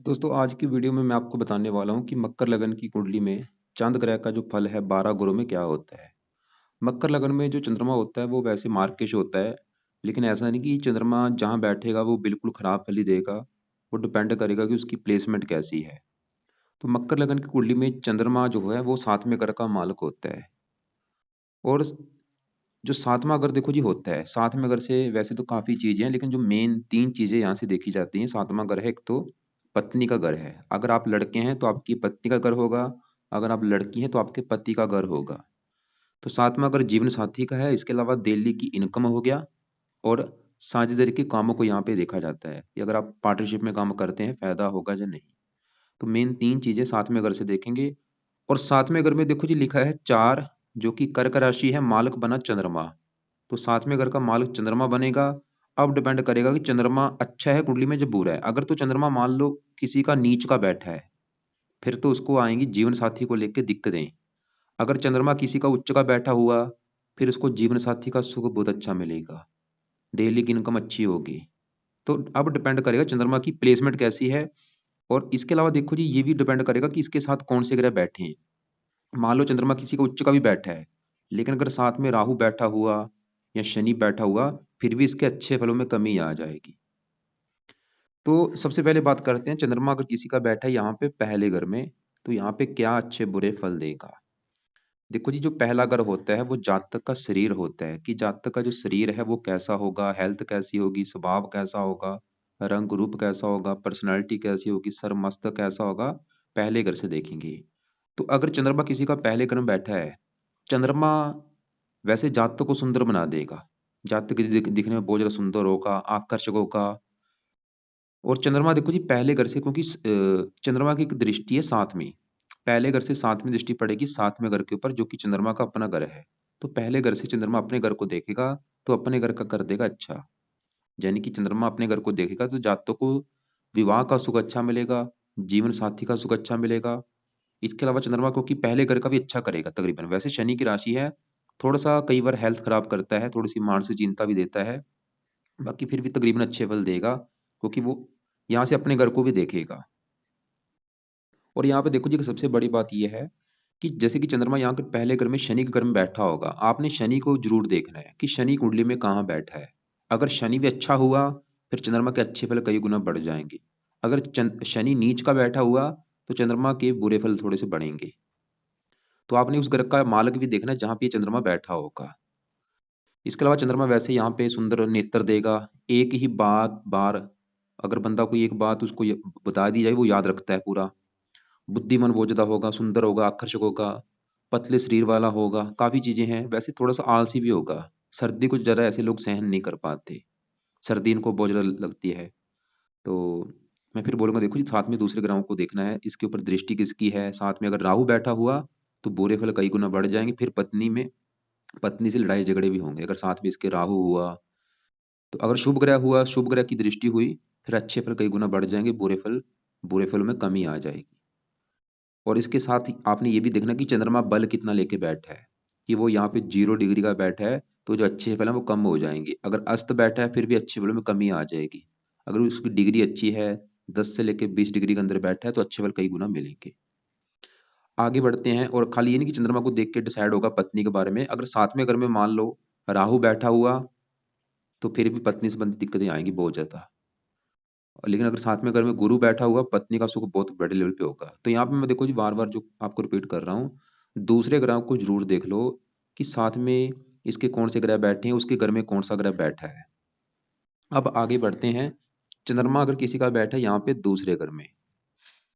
तो दोस्तों आज की वीडियो में मैं आपको बताने वाला हूँ कि मकर लगन की कुंडली में चांद ग्रह का जो फल है 12 ग्रहों में क्या होता है। मकर लगन में जो चंद्रमा होता है वो वैसे मार्किश होता है, लेकिन ऐसा नहीं कि चंद्रमा जहाँ बैठेगा वो बिल्कुल खराब फल ही देगा। वो डिपेंड करेगा कि उसकी प्लेसमेंट कैसी है। तो मकर लगन की कुंडली में चंद्रमा जो है वो 7वें घर का मालिक होता है। और जो 7वां घर देखो जी होता है, 7वें घर से वैसे तो काफी चीजें हैं, लेकिन जो मेन 3 चीजें यहाँ से देखी जाती हैं। 7वां घर है, एक तो पत्नी का घर है। अगर आप लड़के हैं तो आपकी पत्नी का घर होगा, अगर आप लड़की हैं तो आपके पति का घर होगा। तो 7वां घर जीवन साथी का है। इसके अलावा डेली की इनकम हो गया, और साझेदारी के कामों को यहाँ पे देखा जाता है कि अगर आप पार्टनरशिप में काम करते हैं फायदा होगा या नहीं। तो मेन 3 चीजें 7वें घर से देखेंगे। और 7वें घर में देखो जी लिखा है 4, जो कि कर्क राशि है, मालक बना चंद्रमा। तो 7वें घर का मालिक चंद्रमा बनेगा। अब डिपेंड करेगा कि चंद्रमा अच्छा है कुंडली में जब बुरा है। अगर तो चंद्रमा मान लो किसी का नीच का बैठा है, फिर तो उसको आएंगी जीवन साथी को लेकर दिक्कतें। अगर चंद्रमा किसी का उच्च का बैठा हुआ, फिर उसको जीवन साथी का सुख बहुत अच्छा मिलेगा, डेली की इनकम अच्छी होगी। तो अब डिपेंड करेगा चंद्रमा की प्लेसमेंट कैसी है। और इसके अलावा देखो जी ये भी डिपेंड करेगा कि इसके साथ कौन से ग्रह बैठे हैं। मान लो चंद्रमा किसी का उच्च का भी बैठा है, लेकिन अगर साथ में राहु बैठा हुआ या शनि बैठा हुआ, फिर भी इसके अच्छे फलों में कमी आ जाएगी। तो सबसे पहले बात करते हैं, चंद्रमा अगर किसी का बैठा है यहाँ पे पहले घर में, तो यहाँ पे क्या अच्छे बुरे फल देगा। देखो जी जो पहला घर होता है वो जातक का शरीर होता है, कि जातक का जो शरीर है वो कैसा होगा, हेल्थ कैसी होगी, स्वभाव कैसा होगा, रंग रूप कैसा होगा, पर्सनैलिटी कैसी होगी, सर मस्तक कैसा होगा, पहले घर से देखेंगे। तो अगर चंद्रमा किसी का पहले घर में बैठा है, चंद्रमा वैसे जातक को सुंदर बना देगा। जातक दिखने में बहुत ज्यादा सुंदर होगा, आकर्षक होगा। और चंद्रमा देखो जी पहले घर से, क्योंकि चंद्रमा की एक दृष्टि है 7वीं, पहले घर से 7वीं दृष्टि पड़ेगी 7वें घर के ऊपर, जो कि चंद्रमा का अपना घर है। तो पहले घर से चंद्रमा अपने घर को देखेगा, तो अपने घर का कर देगा अच्छा। यानी कि चंद्रमा अपने घर को देखेगा तो जातक को विवाह का सुख अच्छा मिलेगा, जीवन साथी का सुख अच्छा मिलेगा। इसके अलावा चंद्रमा क्योंकि पहले घर का भी अच्छा करेगा तकरीबन। वैसे शनि की राशि है, थोड़ा सा कई बार हेल्थ खराब करता है, थोड़ी सी मानसिक चिंता भी देता है, बाकी फिर भी तकरीबन अच्छे फल देगा, क्योंकि वो यहाँ से अपने घर को भी देखेगा। और यहाँ पे देखो जी कि सबसे बड़ी बात यह है कि जैसे कि चंद्रमा यहाँ के पहले घर में शनि के घर में बैठा होगा, आपने शनि को जरूर देखना है कि शनि कुंडली में कहाँ बैठा है। अगर शनि भी अच्छा हुआ, फिर चंद्रमा के अच्छे फल कई गुना बढ़ जाएंगे। अगर शनि नीच का बैठा हुआ, तो चंद्रमा के बुरे फल थोड़े से बढ़ेंगे। तो आपने उस ग्रह का मालक भी देखना है जहाँ पे ये चंद्रमा बैठा होगा। इसके अलावा चंद्रमा वैसे यहाँ पे सुंदर नेत्र देगा। एक ही बात बार, अगर बंदा कोई एक बात उसको बता दी जाए वो याद रखता है पूरा। बुद्धिमान बहुत ज्यादा होगा, सुंदर होगा, आकर्षक होगा, पतले शरीर वाला होगा, काफी चीजें हैं। वैसे थोड़ा सा आलसी भी होगा। सर्दी कुछ ज्यादा ऐसे लोग सहन नहीं कर पाते, सर्दी इनको बहुत ज्यादा लगती है। तो मैं फिर बोलूंगा देखो जी साथ में दूसरे ग्रहों को देखना है, इसके ऊपर दृष्टि किसकी है। साथ में अगर राहु बैठा हुआ, तो बुरे फल कई गुना बढ़ जाएंगे। फिर पत्नी से लड़ाई झगड़े भी होंगे अगर साथ में इसके राहु हुआ। तो अगर शुभ ग्रह हुआ, शुभ ग्रह की दृष्टि हुई, फिर अच्छे फल कई गुना बढ़ जाएंगे, बुरे फल में कमी आ जाएगी। और इसके साथ ही आपने ये भी देखना कि चंद्रमा बल कितना लेके बैठा है। कि वो यहाँ पे 0 डिग्री का बैठा है, तो जो अच्छे फल है वो कम हो जाएंगे। अगर अस्त बैठा है फिर भी अच्छे फलों में कमी आ जाएगी। अगर उसकी डिग्री अच्छी है, 10 से लेके 20 डिग्री के अंदर बैठा है, तो अच्छे फल कई गुना मिलेंगे। आगे बढ़ते हैं। और खाली ये नहीं कि चंद्रमा को देख के डिसाइड होगा पत्नी के बारे में। अगर 7वें घर में मान लो राहु बैठा हुआ, तो फिर भी पत्नी से संबंधित दिक्कतें आएंगी बहुत ज्यादा। लेकिन अगर 7वें घर में गुरु बैठा हुआ, पत्नी का सुख बहुत बड़े लेवल पे होगा। तो यहाँ पे मैं देखो जी बार बार जो आपको रिपीट कर रहा हूँ, दूसरे ग्रह को जरूर देख लो कि साथ में इसके कौन से ग्रह बैठे हैं, उसके घर में कौन सा ग्रह बैठा है। अब आगे बढ़ते हैं। चंद्रमा अगर किसी का बैठा है यहाँ पे दूसरे घर में,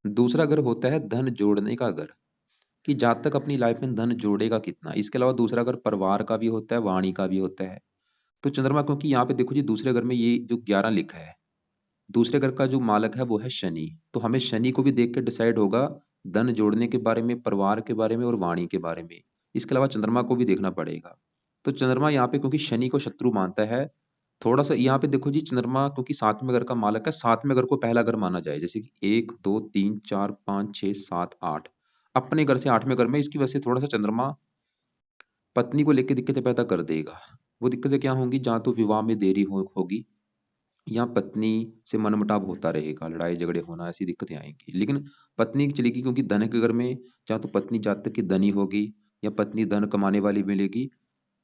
दूसरा घर होता है धन जोड़ने का घर, कि जातक अपनी लाइफ में धन जोड़ेगा कितना। इसके अलावा दूसरा घर परिवार का भी होता है, वाणी का भी होता है। तो चंद्रमा क्योंकि यहाँ पे देखो जी दूसरे घर में ये जो 11 लिखा है, दूसरे घर का जो मालक है वो है शनि। तो हमें शनि को भी देख के डिसाइड होगा धन जोड़ने के बारे में, परिवार के बारे में और वाणी के बारे में। इसके अलावा चंद्रमा को भी देखना पड़ेगा। तो चंद्रमा यहाँ पे क्योंकि शनि को शत्रु मानता है, थोड़ा सा यहाँ पे देखो जी चंद्रमा क्योंकि 7वें घर का मालक है, 7वें घर को पहला घर माना जाए। जैसे कि 1 2 3 4 5 6 7 8, अपने घर से 8वें घर में, इसकी वजह से थोड़ा सा चंद्रमा पत्नी को लेकर दिक्कतें पैदा कर देगा। वो दिक्कतें क्या होंगी, जहाँ तो विवाह में देरी होगी, यहाँ पत्नी से मनमुटाव होता रहेगा, लड़ाई झगड़े होना, ऐसी दिक्कतें आएंगी। लेकिन पत्नी की चलेगी, क्योंकि धन के घर में या तो पत्नी जातक की धनी होगी या पत्नी धन कमाने वाली मिलेगी।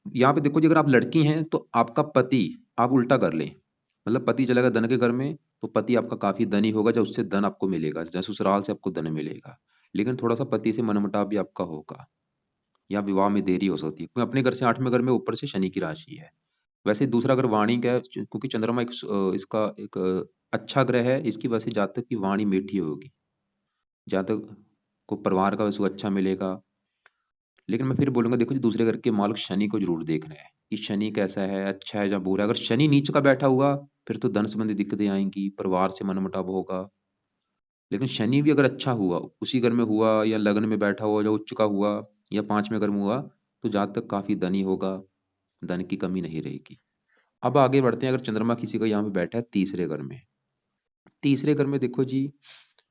यहाँ पे देखो जी, अगर आप लड़की हैं तो आपका पति, आप उल्टा कर लें, मतलब पति चलेगा धन के घर में तो पति आपका काफी धनी होगा, जब उससे धन आपको मिलेगा, जैसे ससुराल से आपको धन मिलेगा। लेकिन थोड़ा सा पति से मनमुटाव भी आपका होगा, या विवाह में देरी हो सकती है, क्योंकि अपने घर से आठवें घर में ऊपर से शनि की राशि है। वैसे दूसरा अगर वाणी का है, क्योंकि चंद्रमा एक इसका एक अच्छा ग्रह है, इसकी वजह से जातक की वाणी मीठी होगी, जातक को परिवार का सुख अच्छा मिलेगा। लेकिन मैं फिर बोलूंगा, देखो जी, दूसरे घर के मालिक शनि को जरूर देखना है कि शनि कैसा है, अच्छा है या बुरा है। अगर शनि नीच का बैठा हुआ फिर तो धन संबंधी दिक्कतें आएंगी, परिवार से मनमुटाव होगा। लेकिन शनि भी अगर अच्छा हुआ, उसी घर में हुआ या लग्न में बैठा हुआ, या उच्च का हुआ या पांचवें घर में हुआ, तो जातक काफी धनी होगा, धन की कमी नहीं रहेगी। अब आगे बढ़ते हैं, अगर चंद्रमा किसी का यहाँ पे बैठा है तीसरे घर में, तीसरे घर में देखो जी,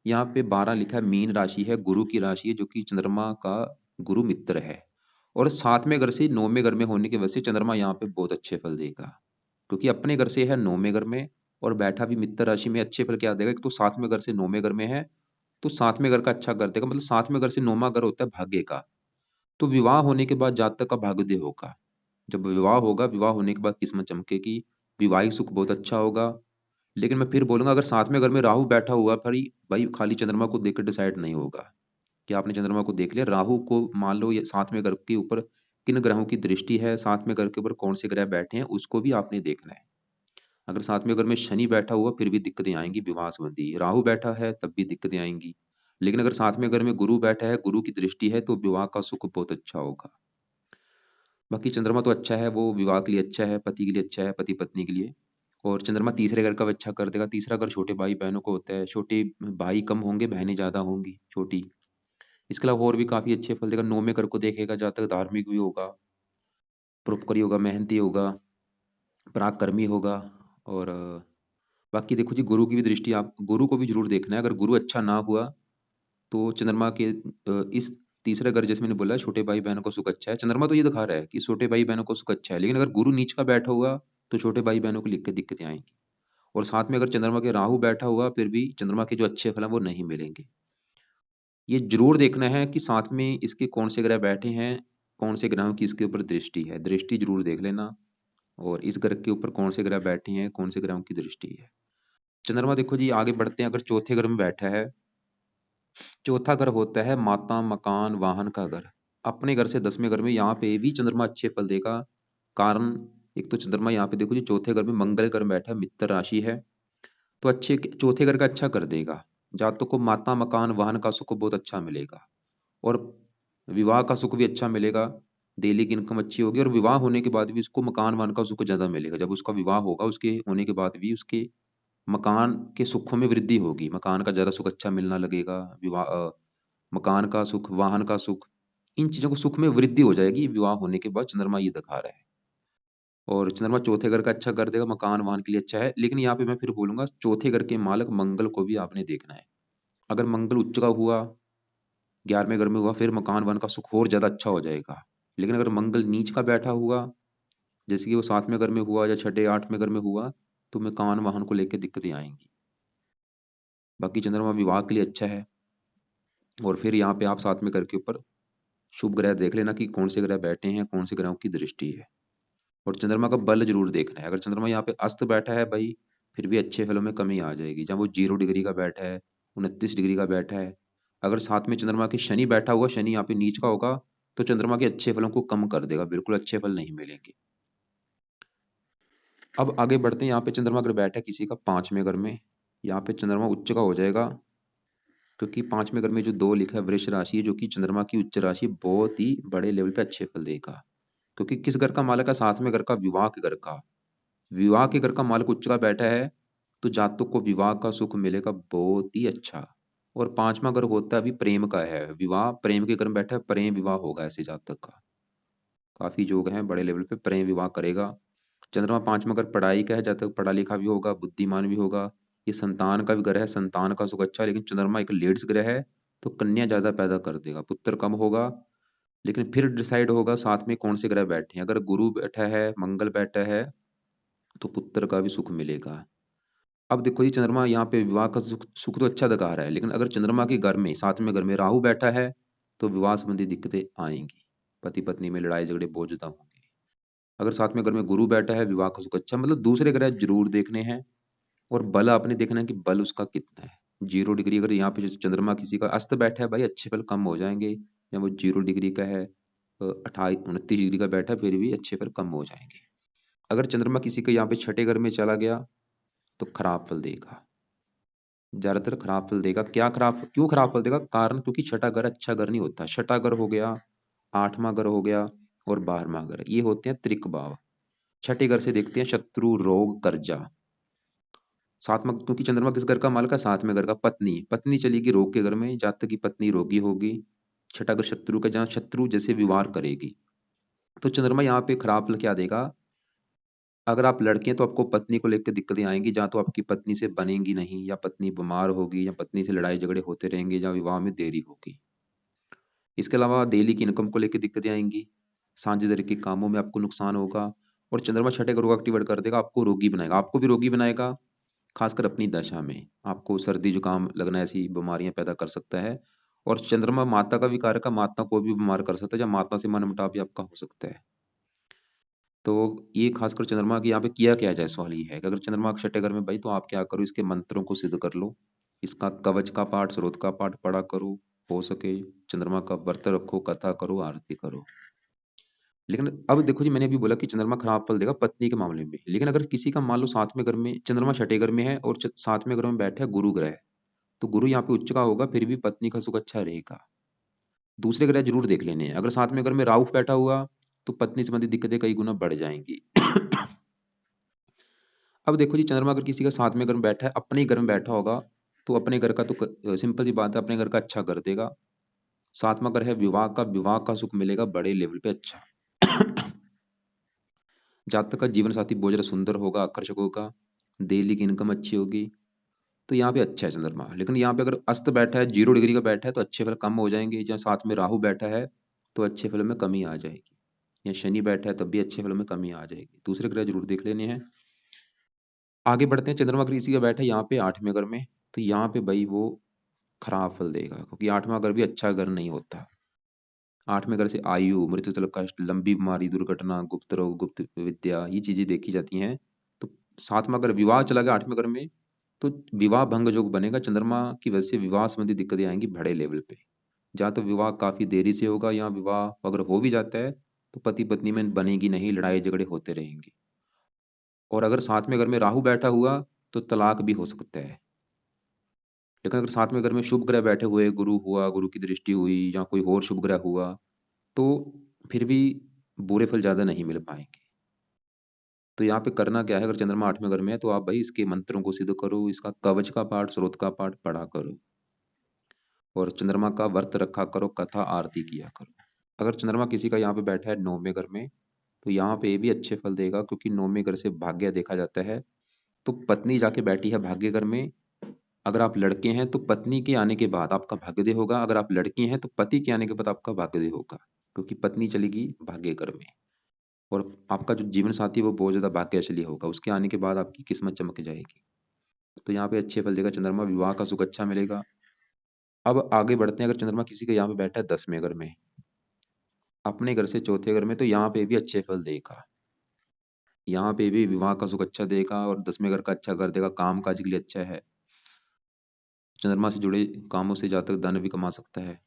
यहाँ पे 12 लिखा है, मीन राशि है, गुरु की राशि है, जो कि चंद्रमा का गुरु मित्र है। और सातवें घर से नौवें घर में होने की वजह से चंद्रमा यहाँ पे बहुत अच्छे फल देगा, क्योंकि अपने घर से है नौवें घर में और बैठा भी मित्र राशि में। अच्छे फल क्या देगा, एक तो सातवें घर से नौवें घर में है, तो सातवें घर का अच्छा कर देगा, मतलब सातवें घर से नौवां घर होता है भाग्य का। तो विवाह होने के बाद जातक का भाग्योदय होगा। जब विवाह होगा, विवाह होने के बाद किस्मत चमकेगी, विवाहिक सुख बहुत अच्छा होगा। लेकिन मैं फिर बोलूंगा, अगर सातवें घर में राहु बैठा हुआ, भाई भाई खाली चंद्रमा को देखकर डिसाइड नहीं होगा कि आपने चंद्रमा को देख लिया। राहु को मान लो, ये सातवें घर के ऊपर किन ग्रहों की दृष्टि है, सातवें घर के ऊपर कौन से ग्रह बैठे हैं, उसको भी आपने देखना है। अगर सातवें घर में शनि बैठा हुआ फिर भी दिक्कतें आएंगी विवाह संबंधी, राहु बैठा है तब भी दिक्कतें आएंगी। लेकिन अगर सातवें घर में गुरु बैठा है, गुरु की दृष्टि है, तो विवाह का सुख बहुत अच्छा होगा। बाकी चंद्रमा तो अच्छा है, वो विवाह के लिए अच्छा है, पति के लिए अच्छा है, पति पत्नी के लिए। और चंद्रमा तीसरे घर का भी अच्छा कर देगा। तीसरा घर छोटे भाई बहनों को होता है, छोटे भाई कम होंगे, बहनें ज्यादा होंगी छोटी। इसके अलावा और भी काफी अच्छे फल देगा। नौवें घर को देखेगा, जहाँ तक धार्मिक भी होगा, परोपकारी होगा, मेहनती होगा, पराक्रमी होगा। और बाकी देखो जी, गुरु की भी दृष्टि, आप गुरु को भी जरूर देखना है। अगर गुरु अच्छा ना हुआ तो चंद्रमा के इस तीसरे घर, जैसे मैंने बोला छोटे भाई बहनों को सुख अच्छा है, चंद्रमा तो ये दिखा रहा है कि छोटे भाई बहनों को सुख अच्छा है। लेकिन अगर गुरु नीच का बैठा हुआ तो छोटे भाई बहनों को लिख के दिक्कतें आएंगी। और साथ में अगर चंद्रमा के राहु बैठा हुआ, फिर भी चंद्रमा के जो अच्छे फल हैं वो नहीं मिलेंगे। ये जरूर देखना है कि साथ में इसके कौन से ग्रह बैठे हैं, कौन से ग्रहों की इसके ऊपर दृष्टि है, दृष्टि जरूर देख लेना। और इस ग्रह के ऊपर कौन से ग्रह बैठे हैं, कौन से ग्रहों की दृष्टि है। चंद्रमा देखो जी, आगे बढ़ते हैं, अगर चौथे घर में बैठा है, चौथा घर होता है माता मकान वाहन का घर। अपने घर से 10वें घर में यहाँ पे भी चंद्रमा अच्छे फल देगा। कारण, एक तो चंद्रमा यहाँ पे देखो जी चौथे घर में मंगल घर में बैठा है, मित्र राशि है, तो अच्छे चौथे घर का अच्छा कर देगा। जातकों को माता मकान वाहन का सुख बहुत अच्छा मिलेगा, और विवाह का सुख भी अच्छा मिलेगा। डेली की इनकम अच्छी होगी, और विवाह होने के बाद भी उसको मकान वाहन का सुख ज्यादा मिलेगा। जब उसका विवाह होगा, उसके होने के बाद भी उसके मकान के सुखों में वृद्धि होगी, मकान का ज्यादा सुख अच्छा मिलना लगेगा। विवाह मकान का सुख, वाहन का सुख, इन चीजों को सुख में वृद्धि हो जाएगी विवाह होने के बाद, चंद्रमा ये दिखा रहा है। और चंद्रमा चौथे घर का अच्छा कर देगा, मकान वाहन के लिए अच्छा है। लेकिन यहाँ पे मैं फिर बोलूंगा, चौथे घर के मालक मंगल को भी आपने देखना है। अगर मंगल उच्च का हुआ, 11वें घर में हुआ, फिर मकान वाहन का सुख और ज्यादा अच्छा हो जाएगा। लेकिन अगर मंगल नीच का बैठा हुआ, जैसे कि वो 7वें घर में हुआ या छठे 8वें घर में हुआ, तो मकान वाहन को लेकर दिक्कतें आएंगी। बाकी चंद्रमा विवाह के लिए अच्छा है। और फिर यहाँ पे आप 7वें घर के ऊपर शुभ ग्रह देख लेना कि कौन से ग्रह बैठे हैं, कौन से ग्रहों की दृष्टि है। और चंद्रमा का बल जरूर देखना है। अगर चंद्रमा यहाँ पे अस्त बैठा है भाई, फिर भी अच्छे फलों में कमी आ जाएगी। जहाँ वो 0 डिग्री का बैठा है, 29 डिग्री का बैठा है। अगर साथ में चंद्रमा के शनि बैठा हुआ, शनि यहाँ पे नीच का होगा, तो चंद्रमा के अच्छे फलों को कम कर देगा, बिल्कुल अच्छे फल नहीं मिलेंगे। अब आगे बढ़ते हैं, यहाँ पे चंद्रमा अगर बैठा है किसी का 5वें घर में, यहाँ पे चंद्रमा उच्च का हो जाएगा, क्योंकि 5वें घर में जो 2 लिखा है वृष राशि है, जो कि चंद्रमा की उच्च राशि, बहुत ही बड़े लेवल पे अच्छे फल देगा। क्योंकि किस घर का मालक है, 7वें घर का, विवाह के घर का। विवाह के घर का मालक उच्च का बैठा है, तो जातक को विवाह का सुख मिलेगा बहुत ही अच्छा। और 5वां घर होता है अभी प्रेम का है, विवाह प्रेम के घर में बैठा है, प्रेम विवाह होगा ऐसे जातक का। काफी योग हैं बड़े लेवल पे, प्रेम विवाह करेगा। चंद्रमा 5वां घर पढ़ाई का है, जातक पढ़ा लिखा भी होगा, बुद्धिमान भी होगा। ये संतान का भी ग्रह है, संतान का सुख अच्छा है। लेकिन चंद्रमा एक लेड्स ग्रह है, तो कन्या ज्यादा पैदा कर देगा, पुत्र कम होगा। लेकिन फिर डिसाइड होगा साथ में कौन से ग्रह बैठे हैं। अगर गुरु बैठा है, मंगल बैठा है, तो पुत्र का भी सुख मिलेगा। अब देखो जी, चंद्रमा यहाँ पे विवाह का सुख सुख तो अच्छा दिखा रहा है, लेकिन अगर चंद्रमा के घर में, साथ में घर में राहु बैठा है, तो विवाह संबंधी दिक्कतें आएंगी। पति पत्नी में लड़ाई झगड़े बहुत ज्यादा होंगे। अगर साथ में घर में गुरु बैठा है, विवाह का सुख अच्छा, मतलब दूसरे ग्रह जरूर देखने हैं। और बल आपने देखना है कि बल उसका कितना है। 0 डिग्री अगर यहाँ पे जो चंद्रमा किसी का अस्त बैठा है, भाई अच्छे फल कम हो जाएंगे। या वो 0 डिग्री का है, 28 29 डिग्री का बैठा है, फिर भी अच्छे फल कम हो जाएंगे। अगर चंद्रमा किसी के यहाँ पे छठे घर में चला गया, तो खराब फल देगा। ज्यादातर खराब फल देगा। क्या खराब, क्यों खराब फल देगा? कारण क्योंकि छठा घर अच्छा घर नहीं होता। छठा घर हो गया, आठवां घर हो गया, और 12वां घर, ये होते हैं त्रिक भाव। छठे घर से देखते हैं शत्रु, रोग, कर्जा। सातवां, क्योंकि चंद्रमा किस घर का मालक है? सातवें घर का। पत्नी, पत्नी चलेगी रोग के घर में, जातक की पत्नी रोगी होगी। छठा घर शत्रु का, जहाँ शत्रु जैसे व्यवहार करेगी। तो चंद्रमा यहाँ पे खराब फल क्या देगा? अगर आप लड़के हैं तो आपको पत्नी को लेकर दिक्कतें आएंगी, जहाँ तो आपकी पत्नी से बनेंगी नहीं, या पत्नी बीमार होगी, या पत्नी से लड़ाई झगड़े होते रहेंगे, या विवाह में देरी होगी। इसके अलावा डेली की इनकम को लेकर दिक्कतें आएंगी। साझेदारी के कामों में आपको नुकसान होगा। और चंद्रमा छठे घर को एक्टिवेट कर देगा, आपको रोगी बनाएगा, आपको भी रोगी बनाएगा। खासकर अपनी दशा में आपको सर्दी जुकाम लगना, ऐसी बीमारियां पैदा कर सकता है। और चंद्रमा माता का भी कारक है, माता को भी बीमार कर सकता है, या माता से मनमुटाव भी आपका हो सकता है। तो ये खासकर चंद्रमा की यहाँ पे किया क्या जाए, सवाल ये है कि अगर चंद्रमा छठे घर में, भाई तो आप क्या करो, इसके मंत्रों को सिद्ध कर लो। इसका कवच का पाठ, स्रोत का पाठ पढ़ा करो। हो सके चंद्रमा का व्रत रखो, कथा करो, आरती करो। लेकिन अब देखो जी, मैंने अभी बोला कि चंद्रमा खराब फल देगा पत्नी के मामले में। लेकिन अगर किसी का मान लो सातवें घर में चंद्रमा, छठे घर में है, और सातवें घर में बैठा है गुरु ग्रह, तो गुरु यहाँ पे उच्च का होगा, फिर भी पत्नी का सुख अच्छा रहेगा। दूसरे ग्रह जरूर देख लेने हैं। अगर सातवें घर में राहु बैठा हुआ, तो पत्नी संबंधी दिक्कतें कई गुना बढ़ जाएंगी। अब देखो जी, चंद्रमा अगर किसी का सातवें घर में बैठा है, अपने ही घर में बैठा होगा, तो अपने घर का तो सिंपल सी बात है, अपने घर का अच्छा कर देगा। सातवां घर है विवाह का, विवाह का सुख मिलेगा बड़े लेवल पे अच्छा। जातक का जीवन साथी बहुत ज्यादा सुंदर होगा, आकर्षक होगा। डेली की इनकम अच्छी होगी। तो यहाँ पे अच्छा है चंद्रमा। लेकिन यहाँ पे अगर अस्त बैठा है, 0 डिग्री का बैठा है, तो अच्छे फल कम हो जाएंगे। जहाँ साथ में राहु बैठा है, तो अच्छे फल में कमी आ जाएगी। या शनि बैठा है, तब भी अच्छे फल में कमी आ जाएगी। दूसरे ग्रह जरूर देख लेने हैं। आगे बढ़ते हैं। चंद्रमा अगर किसी का बैठा है यहाँ पे आठवें घर में, तो यहाँ पे भाई वो खराब फल देगा, क्योंकि आठवां घर भी अच्छा घर नहीं होता। आठवें घर से आयु, मृत्यु तलक कष्ट, लंबी बीमारी, दुर्घटना, गुप्त रोग, गुप्त विद्या, ये चीजें देखी जाती हैं। तो सातवां अगर विवाह चला गया आठवें घर में, तो विवाह भंग योग बनेगा। चंद्रमा की वजह से विवाह संबंधी दिक्कतें आएंगी बड़े लेवल पे। जहाँ तो विवाह काफी देरी से होगा, या विवाह अगर हो भी जाता है, तो पति पत्नी में बनेगी नहीं, लड़ाई झगड़े होते रहेंगे। और अगर साथ में घर में राहु बैठा हुआ, तो तलाक भी हो सकता है। लेकिन अगर साथ में घर में शुभ ग्रह बैठे हुए, गुरु हुआ, गुरु की दृष्टि हुई, या कोई और शुभ ग्रह हुआ, तो फिर भी बुरे फल ज्यादा नहीं मिल पाएंगे। तो यहाँ पे करना क्या है, अगर चंद्रमा आठवें घर में है, तो आप भाई इसके मंत्रों को सिद्ध करो, इसका कवच का पाठ, स्रोत का पाठ पढ़ा करो। और चंद्रमा का व्रत रखा करो, कथा आरती किया करो। अगर चंद्रमा किसी का यहाँ पे बैठा है नौवें घर में, तो यहाँ पे भी अच्छे फल देगा, क्योंकि नौवें घर से भाग्य देखा जाता है। तो पत्नी जाके बैठी है भाग्य घर में। अगर आप लड़के हैं तो पत्नी के आने के बाद आपका भाग्योदय होगा। अगर आप लड़की हैं तो पति के आने के बाद आपका भाग्योदय होगा, क्योंकि पत्नी चलेगी भाग्य घर में। और आपका जो जीवन साथी है वो बहुत ज्यादा भाग्यशाली होगा, उसके आने के बाद आपकी किस्मत चमक जाएगी। तो यहाँ पे अच्छे फल देगा चंद्रमा, विवाह का सुख अच्छा मिलेगा। अब आगे बढ़ते हैं। अगर चंद्रमा किसी का यहाँ पे बैठा है 10वें घर में, अपने घर से चौथे घर में, तो यहाँ पे भी अच्छे फल देगा। यहाँ पे भी विवाह का सुख अच्छा देगा, और 10वें घर का अच्छा कर देगा, काम काज के लिए अच्छा है। चंद्रमा से जुड़े कामों से जातक धन भी कमा सकता है।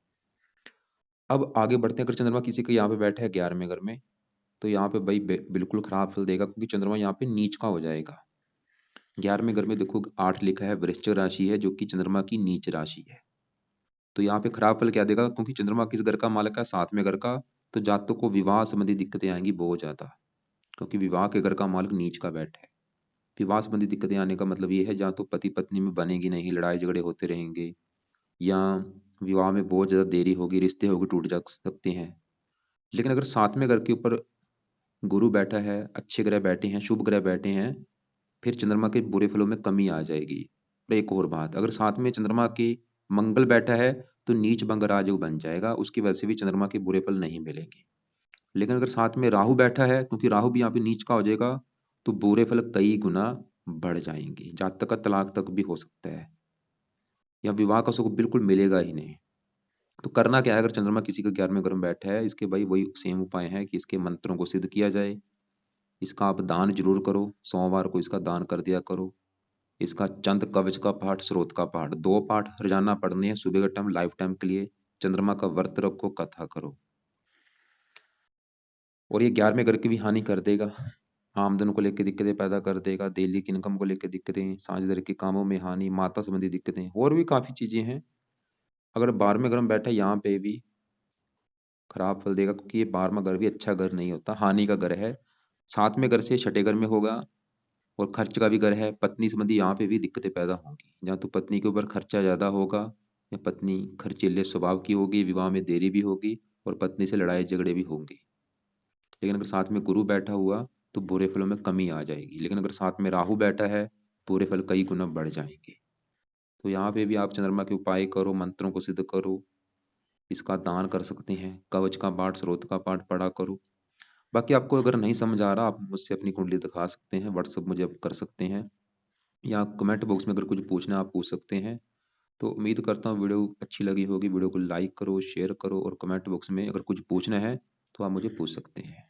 अब आगे बढ़ते हैं। अगर चंद्रमा किसी का यहाँ पे बैठा है 11वें घर में, तो यहाँ पे भाई बिल्कुल खराब फल देगा, क्योंकि चंद्रमा यहाँ पे नीच का हो जाएगा। 11वें घर में देखो 8 लिखा है, वृश्चिक राशि है, जो कि चंद्रमा की नीच राशि है। तो यहाँ पे खराब फल क्या देगा, क्योंकि चंद्रमा किस घर का मालक है? 7वें घर का। तो जातकों को विवाह संबंधी दिक्कतें आएंगी बहुत ज्यादा, क्योंकि विवाह के घर का मालक नीच का बैठा है। विवाह संबंधी दिक्कतें आने का मतलब ये है, जहाँ तो पति पत्नी में बनेगी नहीं, लड़ाई झगड़े होते रहेंगे, या विवाह में बहुत ज्यादा देरी होगी, रिश्ते होगी टूट जा सकते हैं। लेकिन अगर 7वें घर के ऊपर गुरु बैठा है, अच्छे ग्रह बैठे हैं, शुभ ग्रह बैठे हैं, फिर चंद्रमा के बुरे फलों में कमी आ जाएगी। और एक और बात, अगर साथ में चंद्रमा के मंगल बैठा है, तो नीच भंग राजयोग बन जाएगा, उसकी वजह से भी चंद्रमा के बुरे फल नहीं मिलेंगे। लेकिन अगर साथ में राहु बैठा है, क्योंकि राहु भी यहाँ पे नीच का हो जाएगा, तो बुरे फल कई गुना बढ़ जाएंगी, जातक का तलाक तक भी हो सकता है, या विवाह का सुख बिल्कुल मिलेगा ही नहीं। तो करना क्या है, अगर चंद्रमा किसी का 11वें घर में बैठा है, इसके भाई वही सेम उपाय है कि इसके मंत्रों को सिद्ध किया जाए। इसका आप दान जरूर करो, सोमवार को इसका दान कर दिया करो। इसका चंद कवच का पाठ, स्रोत का पाठ, 2 पाठ रोजाना पढ़ने हैं सुबह के टाइम, लाइफ टाइम के लिए। चंद्रमा का व्रत रखो, कथा करो। और ये 11वें घर की भी हानि कर देगा, आमदन को लेकर दिक्कतें पैदा कर देगा, डेली की इनकम को लेकर दिक्कतें, साझेदारी के कामों में हानि, माता संबंधी दिक्कतें, और भी काफी चीजें हैं। अगर 12वें घर में बैठा है, यहाँ पे भी खराब फल देगा, क्योंकि ये 12वां घर भी अच्छा घर नहीं होता, हानि का घर है। 7वें घर से 6ठे घर में होगा, और खर्च का भी घर है, पत्नी संबंधी यहाँ पे भी दिक्कतें पैदा होंगी। जहाँ तो पत्नी के ऊपर खर्चा ज्यादा होगा, या पत्नी खर्चीले स्वभाव की होगी, विवाह में देरी भी होगी, और पत्नी से लड़ाई झगड़े भी होंगे। लेकिन अगर साथ में गुरु बैठा हुआ तो बुरे फलों में कमी आ जाएगी, लेकिन अगर साथ में राहु बैठा है, बुरे फल कई गुना बढ़ जाएंगे। तो यहाँ पे भी आप चंद्रमा के उपाय करो, मंत्रों को सिद्ध करो, इसका दान कर सकते हैं, कवच का पाठ, स्रोत का पाठ पढ़ा करो। बाकी आपको अगर नहीं समझ आ रहा, आप मुझसे अपनी कुंडली दिखा सकते हैं, व्हाट्सअप मुझे आप कर सकते हैं, या कमेंट बॉक्स में अगर कुछ पूछना है आप पूछ सकते हैं। तो उम्मीद करता हूँ वीडियो अच्छी लगी होगी। वीडियो को लाइक करो, शेयर करो, और कमेंट बॉक्स में अगर कुछ पूछना है तो आप मुझे पूछ सकते हैं।